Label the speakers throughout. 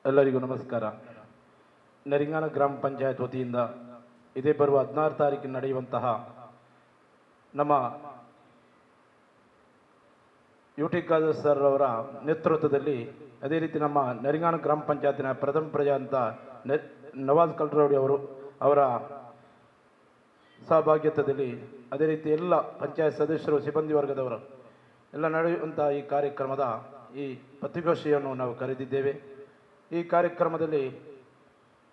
Speaker 1: ಎಲ್ಲರಿಗೂ ನಮಸ್ಕಾರ. ನರಿಂಗಾನ ಗ್ರಾಮ ಪಂಚಾಯತ್ ವತಿಯಿಂದ ಇದೇ ಬರುವ 16 ತಾರೀಕಿನ ನಡೆಯುವಂತಹ ನಮ್ಮ ಯುಟಿ ಖಾದರ್ ಸರ್ ಅವರ ನೇತೃತ್ವದಲ್ಲಿ, ಅದೇ ರೀತಿ ನಮ್ಮ ನರಿಂಗಾನ ಗ್ರಾಮ ಪಂಚಾಯತಿನ ಪ್ರಥಮ ಪ್ರಜೆ ಅಂತ ನವಾಜ್ ಕಲ್ರೌಡಿ ಅವರ ಸಹಭಾಗಿತ್ವದಲ್ಲಿ, ಅದೇ ರೀತಿ ಎಲ್ಲ ಪಂಚಾಯತ್ ಸದಸ್ಯರು, ಸಿಬ್ಬಂದಿ ವರ್ಗದವರು ಎಲ್ಲ ನಡೆಯುವಂತಹ ಈ ಕಾರ್ಯಕ್ರಮದ ಈ ಪತ್ರಿಕಾಗೋಷ್ಠಿಯನ್ನು ನಾವು ಕರೆದಿದ್ದೇವೆ. ಈ ಕಾರ್ಯಕ್ರಮದಲ್ಲಿ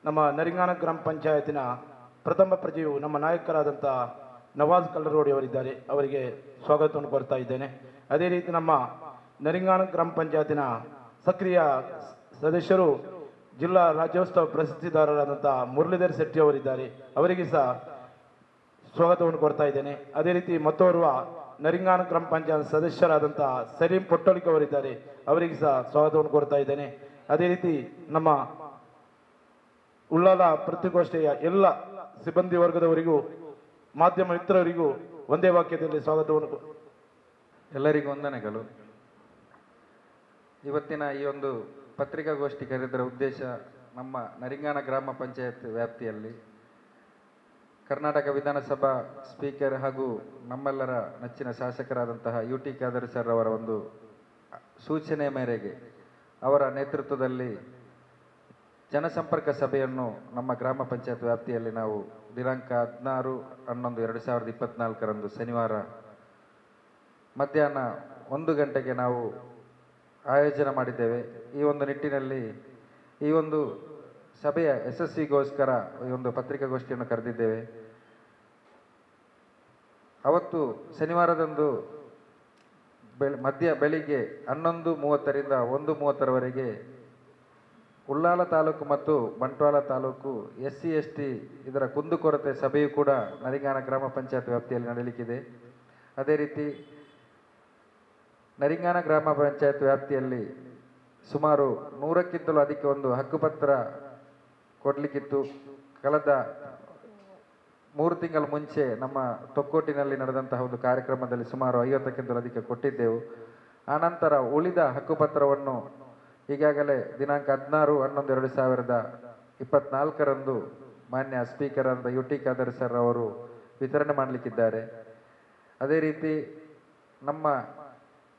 Speaker 1: ನಮ್ಮ ನರಿಂಗಾನ ಗ್ರಾಮ ಪಂಚಾಯತಿನ ಪ್ರಥಮ ಪ್ರಜೆಯು ನಮ್ಮ ನಾಯಕರಾದಂಥ ನವಾಜ್ ಕಲ್ಲರೋಡಿ ಅವರಿದ್ದಾರೆ. ಅವರಿಗೆ ಸ್ವಾಗತವನ್ನು ಕೋರ್ತಾ ಇದ್ದೇನೆ. ಅದೇ ರೀತಿ ನಮ್ಮ ನರಿಂಗಾನ ಗ್ರಾಮ ಪಂಚಾಯತಿನ ಸಕ್ರಿಯ ಸದಸ್ಯರು, ಜಿಲ್ಲಾ ರಾಜ್ಯೋತ್ಸವ ಪ್ರಶಸ್ತಿದಾರರಾದಂಥ ಮುರಳೀಧರ್ ಶೆಟ್ಟಿ ಅವರಿದ್ದಾರೆ. ಅವರಿಗೆ ಸಹ ಸ್ವಾಗತವನ್ನು ಕೋರ್ತಾ ಇದ್ದೇನೆ. ಅದೇ ರೀತಿ ಮತ್ತೋರ್ವ ನರಿಂಗಾನ ಗ್ರಾಮ ಪಂಚಾಯತ್ ಸದಸ್ಯರಾದಂಥ ಸಲೀಂ ಪೊಟ್ಟಳಿಕೆ ಅವರಿದ್ದಾರೆ. ಅವರಿಗೆ ಸಹ ಸ್ವಾಗತವನ್ನು ಕೋರ್ತಾ ಇದ್ದೇನೆ. ಅದೇ ರೀತಿ ನಮ್ಮ ಉಳ್ಳಾಲ ಪತ್ರಿಕಾಗೋಷ್ಠಿಯ ಎಲ್ಲ ಸಿಬ್ಬಂದಿ ವರ್ಗದವರಿಗೂ, ಮಾಧ್ಯಮ ಮಿತ್ರರಿಗೂ ಒಂದೇ ವಾಕ್ಯದಲ್ಲಿ ಸ್ವಾಗತವನ್ನು.
Speaker 2: ಎಲ್ಲರಿಗೂ ವಂದನೆಗಳು. ಇವತ್ತಿನ ಈ ಒಂದು ಪತ್ರಿಕಾಗೋಷ್ಠಿ ಕರೆದರ ಉದ್ದೇಶ, ನಮ್ಮ ನರಿಂಗಾನ ಗ್ರಾಮ ಪಂಚಾಯತ್ ವ್ಯಾಪ್ತಿಯಲ್ಲಿ ಕರ್ನಾಟಕ ವಿಧಾನಸಭಾ ಸ್ಪೀಕರ್ ಹಾಗೂ ನಮ್ಮೆಲ್ಲರ ನೆಚ್ಚಿನ ಶಾಸಕರಾದಂತಹ ಯುಟಿ ಖಾದರ್ ಸರ್ ಅವರ ಒಂದು ಸೂಚನೆ ಮೇರೆಗೆ, ಅವರ ನೇತೃತ್ವದಲ್ಲಿ ಜನಸಂಪರ್ಕ ಸಭೆಯನ್ನು ನಮ್ಮ ಗ್ರಾಮ ಪಂಚಾಯತ್ ವ್ಯಾಪ್ತಿಯಲ್ಲಿ ನಾವು ದಿನಾಂಕ 16/11/2024 ಶನಿವಾರ ಮಧ್ಯಾಹ್ನ 1 ಗಂಟೆಗೆ ನಾವು ಆಯೋಜನೆ ಮಾಡಿದ್ದೇವೆ. ಈ ಒಂದು ನಿಟ್ಟಿನಲ್ಲಿ ಈ ಒಂದು ಸಭೆಯ ಯಶಸ್ವಿಗೋಸ್ಕರ ಈ ಒಂದು ಪತ್ರಿಕಾಗೋಷ್ಠಿಯನ್ನು ಕರೆದಿದ್ದೇವೆ. ಅವತ್ತು ಶನಿವಾರದಂದು ಬೆಳಿಗ್ಗೆ 11:30ರಿಂದ 1:30ರವರೆಗೆ ಉಳ್ಳಾಲ ತಾಲೂಕು ಮತ್ತು ಬಂಟ್ವಾಳ ತಾಲೂಕು SC/ST ಇದರ ಕುಂದುಕೊರತೆ ಸಭೆಯು ಕೂಡ ನರಿಂಗಾನ ಗ್ರಾಮ ಪಂಚಾಯತ್ ವ್ಯಾಪ್ತಿಯಲ್ಲಿ ನಡೆಯಲಿಕ್ಕಿದೆ. ಅದೇ ರೀತಿ ನರಿಂಗಾನ ಗ್ರಾಮ ಪಂಚಾಯತ್ ವ್ಯಾಪ್ತಿಯಲ್ಲಿ ಸುಮಾರು 100ಕ್ಕಿಂತಲೂ ಅಧಿಕ ಒಂದು ಹಕ್ಕುಪತ್ರ ಕೊಡಲಿಕ್ಕಿತ್ತು. ಕಳೆದ 3 ತಿಂಗಳ ಮುಂಚೆ ನಮ್ಮ ತೊಕ್ಕೋಟಿನಲ್ಲಿ ನಡೆದಂತಹ ಒಂದು ಕಾರ್ಯಕ್ರಮದಲ್ಲಿ ಸುಮಾರು 50ಕ್ಕಿಂತಲೂ ಅಧಿಕ ಕೊಟ್ಟಿದ್ದೆವು. ಆನಂತರ ಉಳಿದ ಹಕ್ಕುಪತ್ರವನ್ನು ಈಗಾಗಲೇ ದಿನಾಂಕ 16/11/2024 ಮಾನ್ಯ ಸ್ಪೀಕರ್ ಆದ ಯುಟಿ ಖಾದರ್ ಸರ್ ಅವರು ವಿತರಣೆ ಮಾಡಲಿಕ್ಕಿದ್ದಾರೆ. ಅದೇ ರೀತಿ ನಮ್ಮ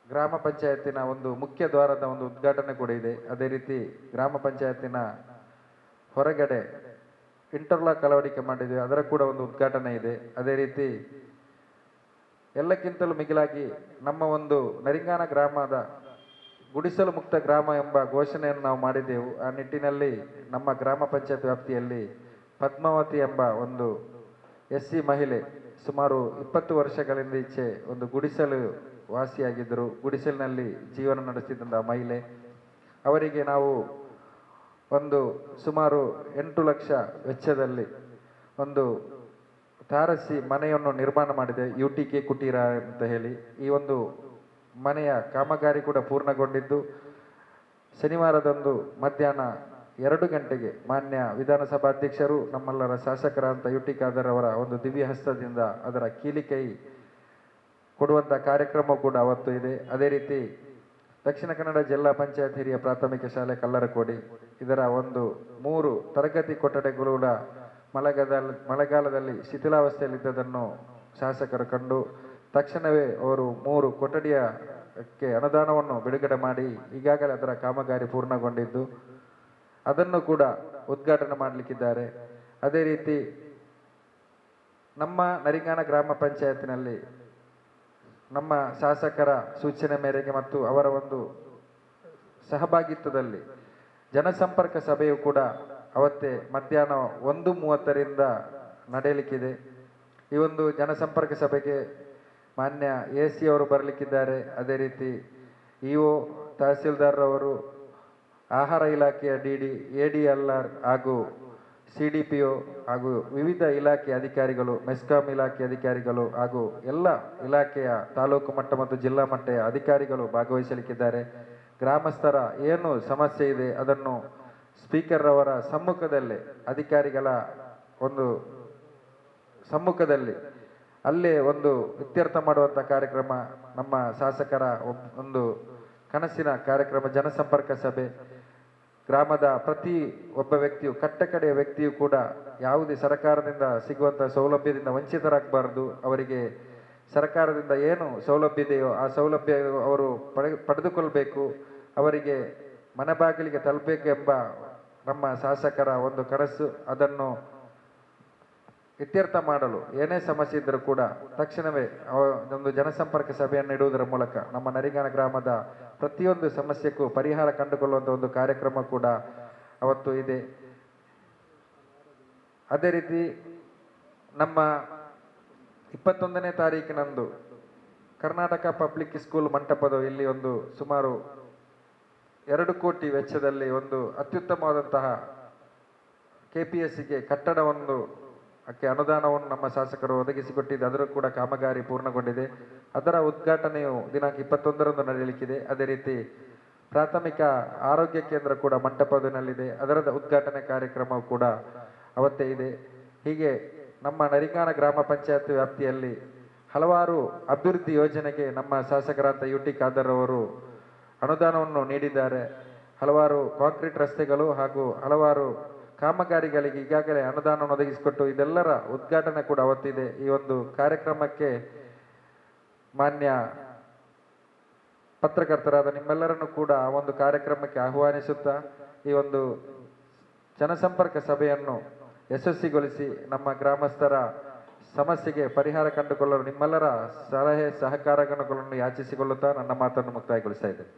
Speaker 2: ಗ್ರಾಮ ಪಂಚಾಯತಿನ ಒಂದು ಮುಖ್ಯ ದ್ವಾರದ ಒಂದು ಉದ್ಘಾಟನೆ ಕೂಡ ಇದೆ. ಅದೇ ರೀತಿ ಗ್ರಾಮ ಪಂಚಾಯತಿನ ಹೊರಗಡೆ ಇಂಟರ್ಲಾಕ್ ಅಳವಡಿಕೆ ಮಾಡಿದ್ದೇವೆ, ಅದರ ಕೂಡ ಒಂದು ಉದ್ಘಾಟನೆ ಇದೆ. ಅದೇ ರೀತಿ ಎಲ್ಲಕ್ಕಿಂತಲೂ ಮಿಗಿಲಾಗಿ ನಮ್ಮ ಒಂದು ನರಿಂಗಾನ ಗ್ರಾಮದ ಗುಡಿಸಲು ಮುಕ್ತ ಗ್ರಾಮ ಎಂಬ ಘೋಷಣೆಯನ್ನು ನಾವು ಮಾಡಿದ್ದೆವು. ಆ ನಿಟ್ಟಿನಲ್ಲಿ ನಮ್ಮ ಗ್ರಾಮ ಪಂಚಾಯತ್ ವ್ಯಾಪ್ತಿಯಲ್ಲಿ ಪದ್ಮಾವತಿ ಎಂಬ ಒಂದು SC ಮಹಿಳೆ ಸುಮಾರು 20 ವರ್ಷಗಳಿಂದ ಈಚೆ ಒಂದು ಗುಡಿಸಲು ವಾಸಿಯಾಗಿದ್ದರು. ಗುಡಿಸಲಿನಲ್ಲಿ ಜೀವನ ನಡೆಸುತ್ತಿದ್ದಂಥ ಮಹಿಳೆ, ಅವರಿಗೆ ನಾವು ಒಂದು ಸುಮಾರು 8 ಲಕ್ಷ ವೆಚ್ಚದಲ್ಲಿ ಒಂದು ತಾರಸಿ ಮನೆಯನ್ನು ನಿರ್ಮಾಣ ಮಾಡಿದೆ, UTK ಕುಟೀರ ಅಂತ ಹೇಳಿ. ಈ ಒಂದು ಮನೆಯ ಕಾಮಗಾರಿ ಕೂಡ ಪೂರ್ಣಗೊಂಡಿದ್ದು, ಶನಿವಾರದಂದು ಮಧ್ಯಾಹ್ನ 2 ಗಂಟೆಗೆ ಮಾನ್ಯ ವಿಧಾನಸಭಾಧ್ಯಕ್ಷರು, ನಮ್ಮೆಲ್ಲರ ಶಾಸಕರಾದಂಥ ಯುಟಿ ಖಾದರ್ ಅವರ ಒಂದು ದಿವ್ಯ ಹಸ್ತದಿಂದ ಅದರ ಕೀಲಿಕೈ ಕೊಡುವಂಥ ಕಾರ್ಯಕ್ರಮ ಕೂಡ ಅವತ್ತು ಇದೆ. ಅದೇ ರೀತಿ ದಕ್ಷಿಣ ಕನ್ನಡ ಜಿಲ್ಲಾ ಪಂಚಾಯತ್ ಹಿರಿಯ ಪ್ರಾಥಮಿಕ ಶಾಲೆ ಕಲ್ಲರಕೋಡಿ ಇದರ ಒಂದು 3 ತರಗತಿ ಕೊಠಡಿಗಳು ಕೂಡ ಮಳೆಗಾಲದಲ್ಲಿ ಶಿಥಿಲಾವಸ್ಥೆಯಲ್ಲಿದ್ದದನ್ನು ಶಾಸಕರು ಕಂಡು ತಕ್ಷಣವೇ ಅವರು 3 ಕೊಠಡಿಯಕ್ಕೆ ಅನುದಾನವನ್ನು ಬಿಡುಗಡೆ ಮಾಡಿ ಈಗಾಗಲೇ ಅದರ ಕಾಮಗಾರಿ ಪೂರ್ಣಗೊಂಡಿದ್ದು ಅದನ್ನು ಕೂಡ ಉದ್ಘಾಟನೆ ಮಾಡಲಿಕ್ಕಿದ್ದಾರೆ. ಅದೇ ರೀತಿ ನಮ್ಮ ನರಿಂಗಾನ ಗ್ರಾಮ ಪಂಚಾಯತಿನಲ್ಲಿ ನಮ್ಮ ಶಾಸಕರ ಸೂಚನೆ ಮೇರೆಗೆ ಮತ್ತು ಅವರ ಒಂದು ಸಹಭಾಗಿತ್ವದಲ್ಲಿ ಜನಸಂಪರ್ಕ ಸಭೆಯು ಕೂಡ ಅವತ್ತೇ ಮಧ್ಯಾಹ್ನ 1:30ರಿಂದ ನಡೆಯಲಿಕ್ಕಿದೆ. ಈ ಒಂದು ಜನಸಂಪರ್ಕ ಸಭೆಗೆ ಮಾನ್ಯ AC ಅವರು ಬರಲಿಕ್ಕಿದ್ದಾರೆ. ಅದೇ ರೀತಿ EO, ತಹಸೀಲ್ದಾರ್ ಅವರು, ಆಹಾರ ಇಲಾಖೆಯ DD, ADLR ಹಾಗೂ CDPO ಹಾಗೂ ವಿವಿಧ ಇಲಾಖೆ ಅಧಿಕಾರಿಗಳು, ಮೆಸ್ಕಾಂ ಇಲಾಖೆ ಅಧಿಕಾರಿಗಳು ಹಾಗೂ ಎಲ್ಲ ಇಲಾಖೆಯ ತಾಲೂಕು ಮಟ್ಟ ಮತ್ತು ಜಿಲ್ಲಾ ಮಟ್ಟದ ಅಧಿಕಾರಿಗಳು ಭಾಗವಹಿಸಲಿಕ್ಕಿದ್ದಾರೆ. ಗ್ರಾಮಸ್ಥರ ಏನು ಸಮಸ್ಯೆ ಇದೆ ಅದನ್ನು ಸ್ಪೀಕರ್ ಅವರ ಸಮ್ಮುಖದಲ್ಲೇ, ಅಧಿಕಾರಿಗಳ ಒಂದು ಸಮ್ಮುಖದಲ್ಲಿ ಅಲ್ಲೇ ಒಂದು ಇತ್ಯರ್ಥ ಮಾಡುವಂಥ ಕಾರ್ಯಕ್ರಮ ನಮ್ಮ ಶಾಸಕರ ಒಂದು ಕನಸಿನ ಕಾರ್ಯಕ್ರಮ ಜನಸಂಪರ್ಕ ಸಭೆ. ಗ್ರಾಮದ ಪ್ರತಿ ಒಬ್ಬ ವ್ಯಕ್ತಿಯು ಕಟ್ಟಕಡೆಯ ವ್ಯಕ್ತಿಯು ಕೂಡ ಯಾವುದೇ ಸರ್ಕಾರದಿಂದ ಸಿಗುವಂತಹ ಸೌಲಭ್ಯದಿಂದ ವಂಚಿತರಾಗಬಾರದು. ಅವರಿಗೆ ಸರ್ಕಾರದಿಂದ ಏನು ಸೌಲಭ್ಯ ಇದೆಯೋ ಆ ಸೌಲಭ್ಯ ಅವರು ಪಡೆದುಕೊಳ್ಬೇಕು, ಅವರಿಗೆ ಮನೆ ಬಾಗಿಲಿಗೆ ತಲುಪಬೇಕು ಎಂಬ ನಮ್ಮ ಶಾಸಕರ ಒಂದು ಕನಸು. ಅದನ್ನು ಇತ್ಯರ್ಥ ಮಾಡಲು ಏನೇ ಸಮಸ್ಯೆ ಇದ್ದರೂ ಕೂಡ ತಕ್ಷಣವೇ ಒಂದು ಜನಸಂಪರ್ಕ ಸಭೆಯನ್ನು ಇಡುವುದರ ಮೂಲಕ ನಮ್ಮ ನರಿಗಾನ ಗ್ರಾಮದ ಪ್ರತಿಯೊಂದು ಸಮಸ್ಯೆಗೂ ಪರಿಹಾರ ಕಂಡುಕೊಳ್ಳುವಂಥ ಒಂದು ಕಾರ್ಯಕ್ರಮ ಕೂಡ ಅವತ್ತು ಇದೆ. ಅದೇ ರೀತಿ ನಮ್ಮ 21ನೇ ತಾರೀಕಿನಂದು ಕರ್ನಾಟಕ ಪಬ್ಲಿಕ್ ಸ್ಕೂಲ್ ಮಂಟಪದ ಇಲ್ಲಿ ಒಂದು ಸುಮಾರು 2 ಕೋಟಿ ವೆಚ್ಚದಲ್ಲಿ ಒಂದು ಅತ್ಯುತ್ತಮವಾದಂತಹ KPSಗೆ ಕಟ್ಟಡವನ್ನು ಅನುದಾನವನ್ನು ನಮ್ಮ ಶಾಸಕರು ಒದಗಿಸಿಕೊಟ್ಟಿದ್ದು, ಅದರ ಕೂಡ ಕಾಮಗಾರಿ ಪೂರ್ಣಗೊಂಡಿದೆ. ಅದರ ಉದ್ಘಾಟನೆಯು ದಿನಾಂಕ 21ರಂದು ನಡೆಯಲಿಕ್ಕಿದೆ. ಅದೇ ರೀತಿ ಪ್ರಾಥಮಿಕ ಆರೋಗ್ಯ ಕೇಂದ್ರ ಕೂಡ ಮಂಟಪದಲ್ಲಿದೆ, ಅದರ ಉದ್ಘಾಟನೆ ಕಾರ್ಯಕ್ರಮವು ಕೂಡ ಅವತ್ತೇ ಇದೆ. ಹೀಗೆ ನಮ್ಮ ನರಿಗಾನ ಗ್ರಾಮ ಪಂಚಾಯತ್ ವ್ಯಾಪ್ತಿಯಲ್ಲಿ ಹಲವಾರು ಅಭಿವೃದ್ಧಿ ಯೋಜನೆಗೆ ನಮ್ಮ ಶಾಸಕರಾದ UT ಖಾದರ್ ಅವರು ಅನುದಾನವನ್ನು ನೀಡಿದ್ದಾರೆ. ಹಲವಾರು ಕಾಂಕ್ರೀಟ್ ರಸ್ತೆಗಳು ಹಾಗೂ ಹಲವಾರು ಕಾಮಗಾರಿಗಳಿಗೆ ಈಗಾಗಲೇ ಅನುದಾನವನ್ನು ಒದಗಿಸಿಕೊಟ್ಟು ಇದೆಲ್ಲರ ಉದ್ಘಾಟನೆ ಕೂಡ ಅವತ್ತಿದೆ. ಈ ಒಂದು ಕಾರ್ಯಕ್ರಮಕ್ಕೆ ಮಾನ್ಯ ಪತ್ರಕರ್ತರಾದ ನಿಮ್ಮೆಲ್ಲರನ್ನು ಕೂಡ ಆ ಒಂದು ಕಾರ್ಯಕ್ರಮಕ್ಕೆ ಆಹ್ವಾನಿಸುತ್ತಾ ಈ ಒಂದು ಜನಸಂಪರ್ಕ ಸಭೆಯನ್ನು ಯಶಸ್ವಿಗೊಳಿಸಿ ನಮ್ಮ ಗ್ರಾಮಸ್ಥರ ಸಮಸ್ಯೆಗೆ ಪರಿಹಾರ ಕಂಡುಕೊಳ್ಳಲು ನಿಮ್ಮೆಲ್ಲರ ಸಲಹೆ ಸಹಕಾರಗಳನ್ನು ಯಾಚಿಸಿಕೊಳ್ಳುತ್ತಾ ನನ್ನ ಮಾತನ್ನು ಮುಕ್ತಾಯಗೊಳಿಸ್ತಾ ಇದ್ದೇನೆ.